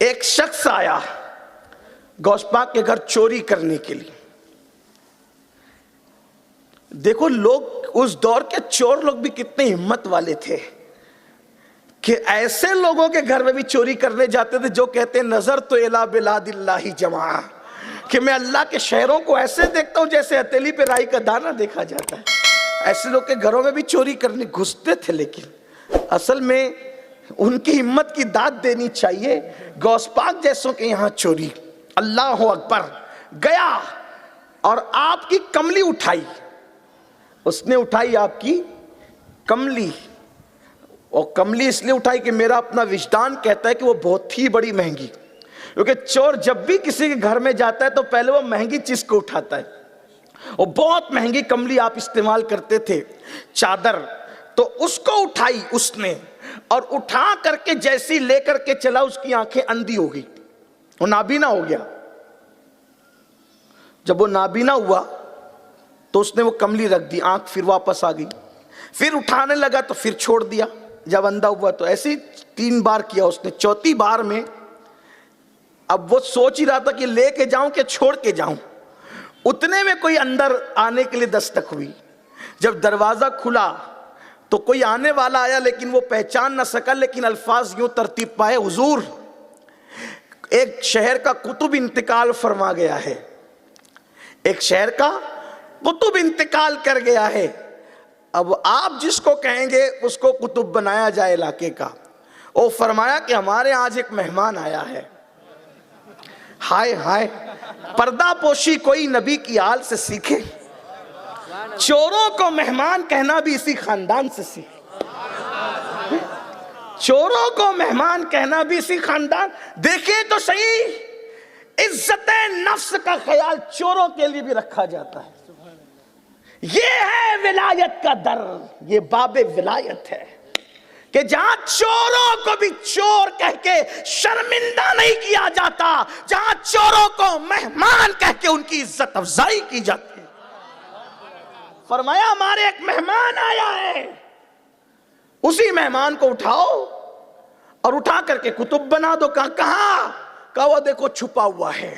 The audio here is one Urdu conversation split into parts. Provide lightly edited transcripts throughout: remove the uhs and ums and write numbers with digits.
ایک شخص آیا غوث پاک کے گھر چوری کرنے کے لیے. دیکھو لوگ اس دور کے چور لوگ بھی کتنے ہمت والے تھے کہ ایسے لوگوں کے گھر میں بھی چوری کرنے جاتے تھے جو کہتے ہیں نظر تو الی بلاد اللہ جمعہ، کہ میں اللہ کے شہروں کو ایسے دیکھتا ہوں جیسے ہتھیلی پہ رائی کا دانہ دیکھا جاتا ہے. ایسے لوگ کے گھروں میں بھی چوری کرنے گھستے تھے، لیکن اصل میں ان کی ہمت کی داد دینی چاہیے. غوث پاک جیسوں کے یہاں چوری. اللہ اکبر. گیا اور آپ کی کملی اٹھائی. اس نے اٹھائی آپ کی کملی، اور کملی اس لیے اٹھائی کہ میرا اپنا وجدان کہتا ہے کہ وہ بہت ہی بڑی مہنگی، کیونکہ چور جب بھی کسی کے گھر میں جاتا ہے تو پہلے وہ مہنگی چیز کو اٹھاتا ہے. اور بہت مہنگی کملی آپ استعمال کرتے تھے، چادر. تو اس کو اٹھائی اس نے، اور اٹھا کر کے جیسی لے کر کے چلا اس کی آنکھیں اندھی ہو گئی، وہ نابینا ہو گیا. جب وہ نابینا ہوا تو اس نے وہ کملی رکھ دی، آنکھ پھر واپس آ گئی. پھر اٹھانے لگا تو پھر چھوڑ دیا. جب اندھا ہوا تو ایسے ہی 3 بار کیا اس نے. چوتھی بار میں اب وہ سوچ ہی رہا تھا کہ لے کے جاؤں کہ چھوڑ کے جاؤں. اتنے میں کوئی اندر آنے کے لیے دستک ہوئی. جب دروازہ کھلا تو کوئی آنے والا آیا، لیکن وہ پہچان نہ سکا، لیکن الفاظ یوں ترتیب پائے: حضور ایک شہر کا قطب انتقال فرما گیا ہے، ایک شہر کا قطب انتقال کر گیا ہے، اب آپ جس کو کہیں گے اس کو قطب بنایا جائے علاقے کا. وہ فرمایا کہ ہمارے آج ایک مہمان آیا ہے. ہائے ہائے، پردہ پوشی کوئی نبی کی آل سے سیکھے، چوروں کو مہمان کہنا بھی اسی خاندان سے سیکھے. چوروں کو مہمان کہنا بھی اسی خاندان. دیکھیں تو صحیح، عزت نفس کا خیال چوروں کے لیے بھی رکھا جاتا ہے. یہ ہے ولایت کا در، یہ باب ولایت ہے کہ جہاں چوروں کو بھی چور کہہ کے شرمندہ نہیں کیا جاتا، جہاں چوروں کو مہمان کہہ کے ان کی عزت افزائی کی جاتی ہے. فرمایا ہمارے ایک مہمان آیا ہے، اسی مہمان کو اٹھاؤ اور اٹھا کر کے قطب بنا دو. کہاں؟ کہا وہ دیکھو چھپا ہوا ہے.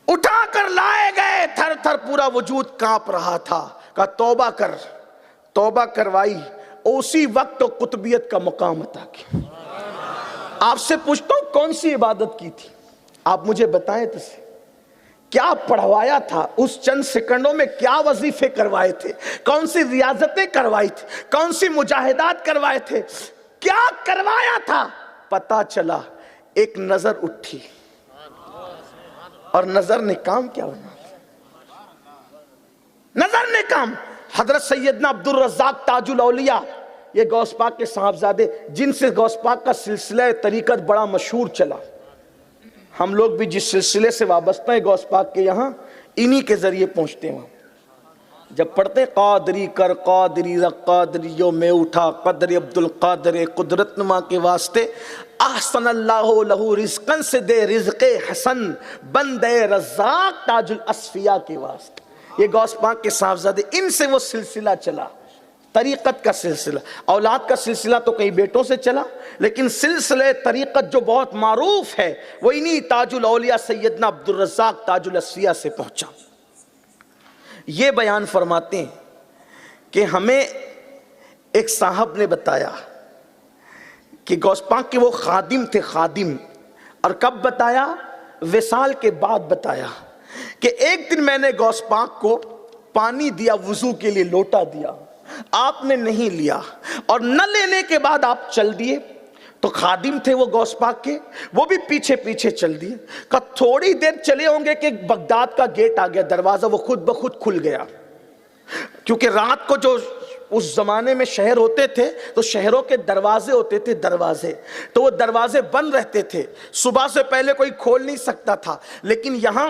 اٹھا کر لائے گئے، تھر تھر پورا وجود کانپ رہا تھا. کہا توبہ کر. توبہ کروائی، اسی وقت تو قطبیت کا مقام عطا کیا. آپ سے پوچھتا ہوں کون سی عبادت کی تھی؟ آپ مجھے بتائیں تو سے کیا پڑھوایا تھا اس چند سیکنڈوں میں؟ کیا وظیفے کروائے تھے؟ کون سی ریاضتیں کروائی تھی؟ کون سی مجاہدات کروائے تھے؟ کیا کروایا تھا؟ پتا چلا ایک نظر اٹھی، اور نظر نے کام کیا بنا. نظر نے کام. حضرت سیدنا عبد الرزاق تاج الاولیاء، یہ غوث پاک کے صاحبزادے جن سے غوث پاک کا سلسلہ طریقت بڑا مشہور چلا. ہم لوگ بھی جس سلسلے سے وابستہ ہیں غوث پاک کے یہاں، انہی کے ذریعے پہنچتے ہیں. جب پڑھتے قادری کر قادری رق قادریوں میں اٹھا قدر عبد القادر قدرت نما کے واسطے، احسن اللہ لہو رزقن سے دے رزق حسن بندے رزاق تاج الاصفیاء کے واسطے. یہ غوث پاک کے صاحبزادے، ان سے وہ سلسلہ چلا، طریقت کا سلسلہ. اولاد کا سلسلہ تو کئی بیٹوں سے چلا، لیکن سلسلہ طریقت جو بہت معروف ہے وہ انہی تاج الاولیاء سیدنا عبد الرزاق تاج الاصفیاء سے پہنچا. یہ بیان فرماتے ہیں کہ ہمیں ایک صاحب نے بتایا کہ غوث پاک کے وہ خادم تھے. خادم. اور کب بتایا؟ وصال کے بعد بتایا کہ ایک دن میں نے غوث پاک کو پانی دیا، وضو کے لیے لوٹا دیا، آپ نے نہیں لیا، اور نہ لینے کے بعد آپ چل دیے. تو خادم تھے وہ غوث پاک کے، وہ بھی پیچھے پیچھے چل دیے. کہ تھوڑی دیر چلے ہوں گے کہ بغداد کا گیٹ آ گیا، دروازہ وہ خود بخود کھل گیا. کیونکہ رات کو جو اس زمانے میں شہر ہوتے تھے تو شہروں کے دروازے ہوتے تھے، دروازے تو وہ دروازے بند رہتے تھے، صبح سے پہلے کوئی کھول نہیں سکتا تھا. لیکن یہاں